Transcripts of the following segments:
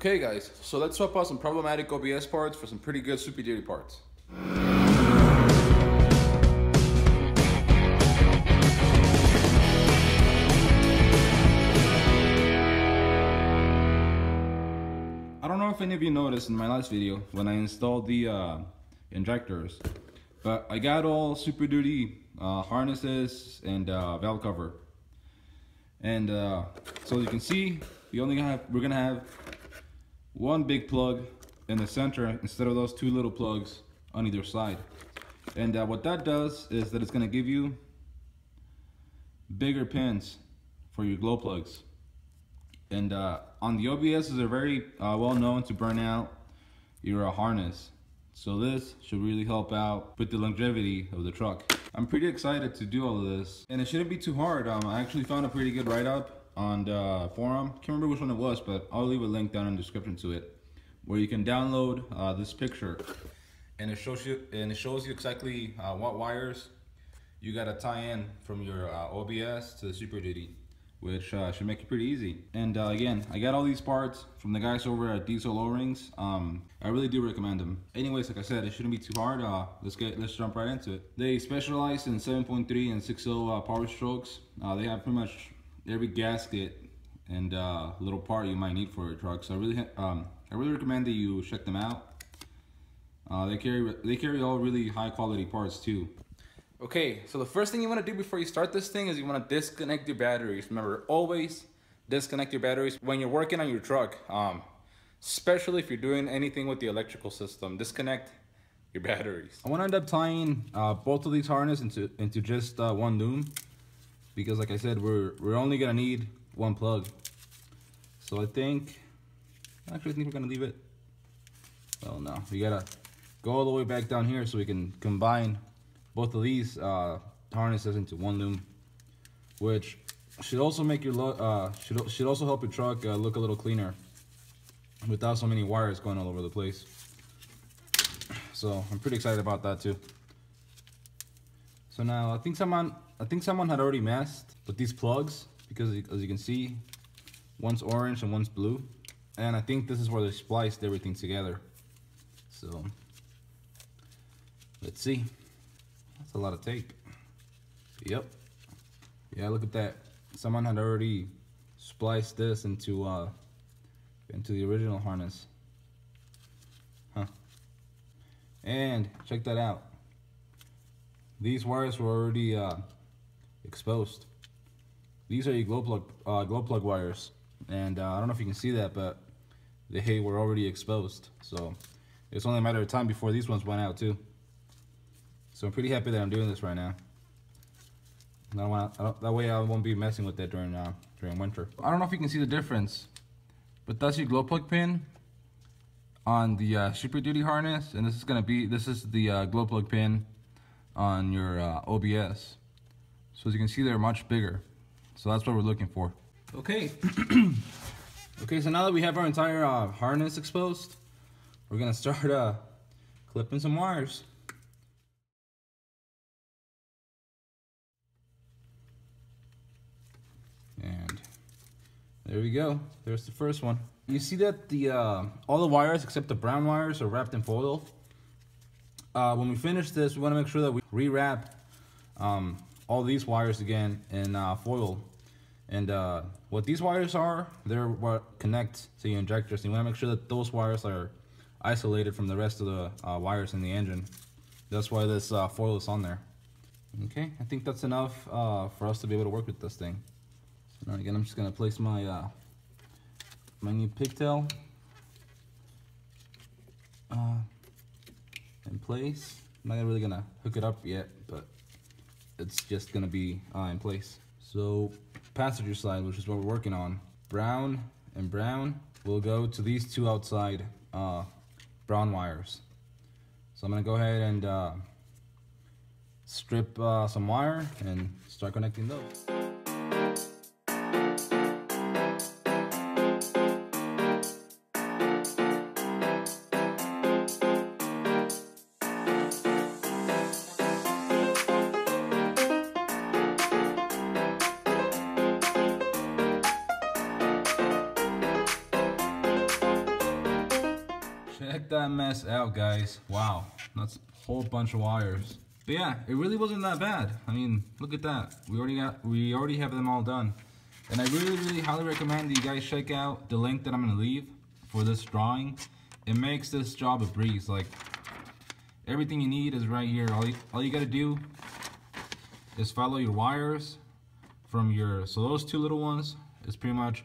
Okay guys, so let's swap out some problematic OBS parts for some pretty good Super Duty parts. I don't know if any of you noticed in my last video when I installed the injectors, but I got all Super Duty harnesses and valve cover. And so as you can see, we're gonna have one big plug in the center instead of those two little plugs on either side. And what that does is that it's gonna give you bigger pins for your glow plugs. And on the OBSs, they're very well known to burn out your harness. So this should really help out with the longevity of the truck. I'm pretty excited to do all of this, and it shouldn't be too hard. I actually found a pretty good write-up on the forum. Can't remember which one it was, but I'll leave a link down in the description to it, where you can download this picture, and it shows you exactly what wires you gotta tie in from your OBS to the Super Duty, which should make it pretty easy. And again, I got all these parts from the guys over at DieselOrings. I really do recommend them. Anyways, like I said, it shouldn't be too hard. Let's jump right into it. They specialize in 7.3 and 6.0 Powerstrokes. They have pretty much every gasket and little part you might need for a truck. So I really recommend that you check them out. They carry all really high quality parts too. Okay, so the first thing you want to do before you start this thing is you want to disconnect your batteries. Remember, always disconnect your batteries when you're working on your truck, especially if you're doing anything with the electrical system. Disconnect your batteries. I want to end up tying both of these harnesses into just one loom, because like I said, we're only gonna need one plug. So I think we're gonna leave it. Oh no, we gotta go all the way back down here so we can combine both of these harnesses into one loom, which should also make your should also help your truck look a little cleaner without so many wires going all over the place. So I'm pretty excited about that too. So now I think someone had already messed with these plugs, because as you can see, one's orange and one's blue, and I think this is where they spliced everything together. So let's see. That's a lot of tape. Yep. Yeah, look at that. Someone had already spliced this into the original harness. Huh. And check that out. These wires were already exposed. These are your glow plug wires, and I don't know if you can see that, but they were already exposed. So it's only a matter of time before these ones went out too. So I'm pretty happy that I'm doing this right now. That way I won't be messing with it during winter. I don't know if you can see the difference, but that's your glow plug pin on the Super Duty harness, and this is the glow plug pin on your OBS. So as you can see, they're much bigger. So that's what we're looking for. Okay. Okay, so now that we have our entire harness exposed, we're gonna start clipping some wires. And there we go. There's the first one. You see that all the wires except the brown wires are wrapped in foil. When we finish this, we want to make sure that we re-wrap all these wires again in foil. And what these wires are, they're what connect to your injectors. And you want to make sure that those wires are isolated from the rest of the wires in the engine. That's why this foil is on there. Okay, I think that's enough for us to be able to work with this thing. So now again, I'm just gonna place my my new pigtail in place. I'm not really gonna hook it up yet, but it's just gonna be in place. So passenger side, which is what we're working on, brown and brown will go to these two outside brown wires. So I'm gonna go ahead and strip some wire and start connecting those. Check that mess out, guys. Wow, that's a whole bunch of wires. But yeah, it really wasn't that bad. I mean, look at that. We already have them all done. And I really highly recommend that you guys check out the link that I'm gonna leave for this drawing. It makes this job a breeze. Like, everything you need is right here. All you gotta do is follow your wires from your, so those two little ones is pretty much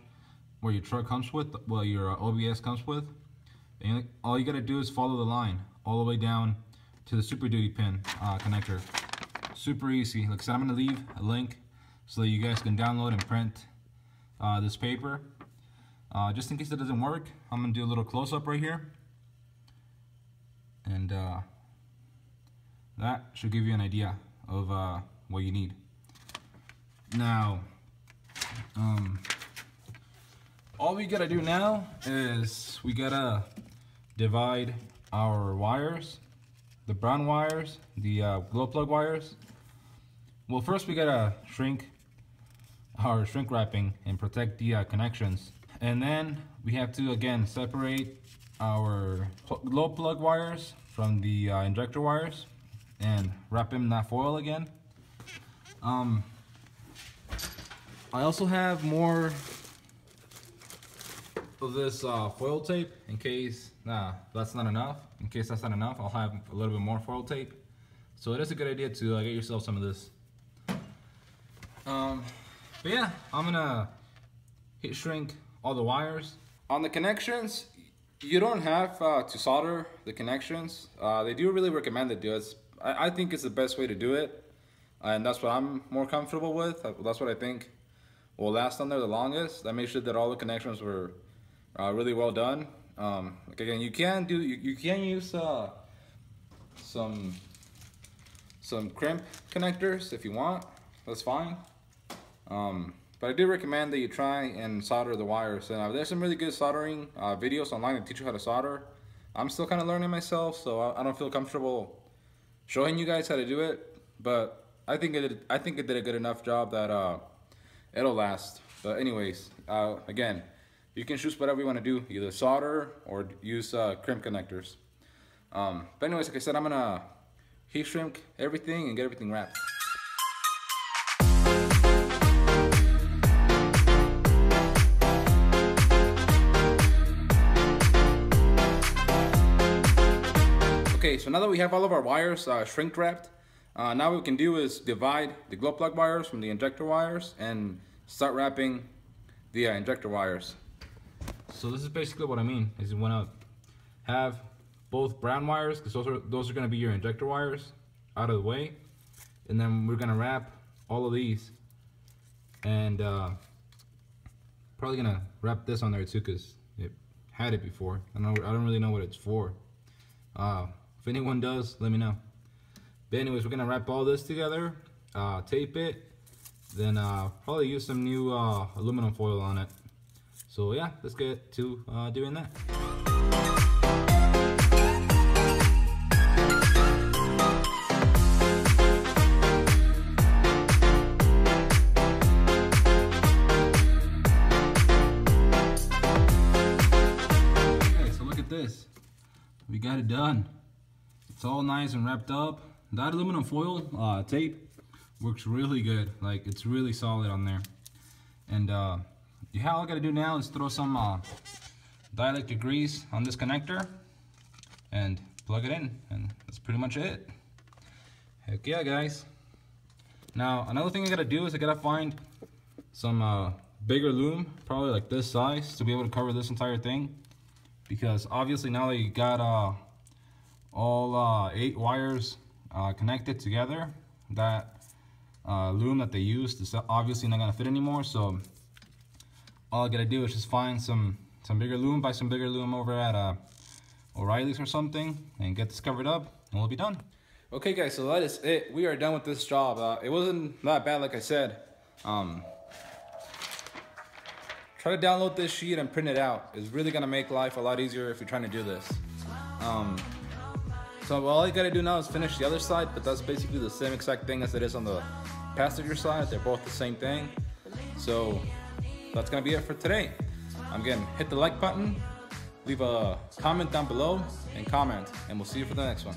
where your truck comes with, well, your OBS comes with. And all you gotta do is follow the line all the way down to the Super Duty pin connector. Super easy. Like I said, I'm gonna leave a link so that you guys can download and print this paper. Just in case it doesn't work, I'm gonna do a little close-up right here. And that should give you an idea of what you need. Now, all we gotta do now is we gotta divide our wires, the brown wires, the glow plug wires. Well, first we gotta shrink our shrink wrapping and protect the connections. And then we have to, again, separate our glow plug wires from the injector wires and wrap them in that foil again. I also have more of this foil tape in case that's not enough. In case that's not enough, I'll have a little bit more foil tape. So it is a good idea to get yourself some of this. But yeah, I'm gonna heat shrink all the wires. On the connections, you don't have to solder the connections. They do really recommend to do it. I think it's the best way to do it, and that's what I'm more comfortable with. That's what I think will last on there the longest. I made sure that all the connections were really well done. Like again, you can use some crimp connectors if you want. That's fine. But I do recommend that you try and solder the wires. And there's some really good soldering videos online that teach you how to solder. I'm still kind of learning myself, so I don't feel comfortable showing you guys how to do it. But I think it did a good enough job that it'll last. But anyways, again, you can choose whatever you want to do, either solder or use crimp connectors. But anyways, like I said, I'm gonna heat shrink everything and get everything wrapped. Okay, so now that we have all of our wires shrink wrapped, now what we can do is divide the glow plug wires from the injector wires and start wrapping the injector wires. So this is basically what I mean, is you want to have both brown wires, because those are going to be your injector wires, out of the way. And then we're going to wrap all of these. And probably going to wrap this on there too, because it had it before. I don't really know what it's for. If anyone does, let me know. But anyways, we're gonna wrap all this together, tape it, then probably use some new aluminum foil on it. So yeah, let's get to doing that. Okay, so look at this. We got it done. It's all nice and wrapped up. That aluminum foil tape works really good. Like, it's really solid on there. And all I gotta do now is throw some dielectric grease on this connector and plug it in, and that's pretty much it. Heck yeah, guys. Now, another thing I gotta do is I gotta find some bigger loom, probably like this size, to be able to cover this entire thing. Because obviously now that you got all 8 wires connected together, that loom that they used is obviously not gonna fit anymore. So all I gotta do is just find some bigger loom, buy some bigger loom over at O'Reilly's or something, and get this covered up, and we'll be done. Okay guys, so that is it. We are done with this job. It wasn't that bad, like I said. Try to download this sheet and print it out. It's really gonna make life a lot easier if you're trying to do this. So all you gotta do now is finish the other side, but that's basically the same exact thing as it is on the passenger side. They're both the same thing. So that's gonna be it for today. Again, hit the like button, leave a comment down below and comment, and we'll see you for the next one.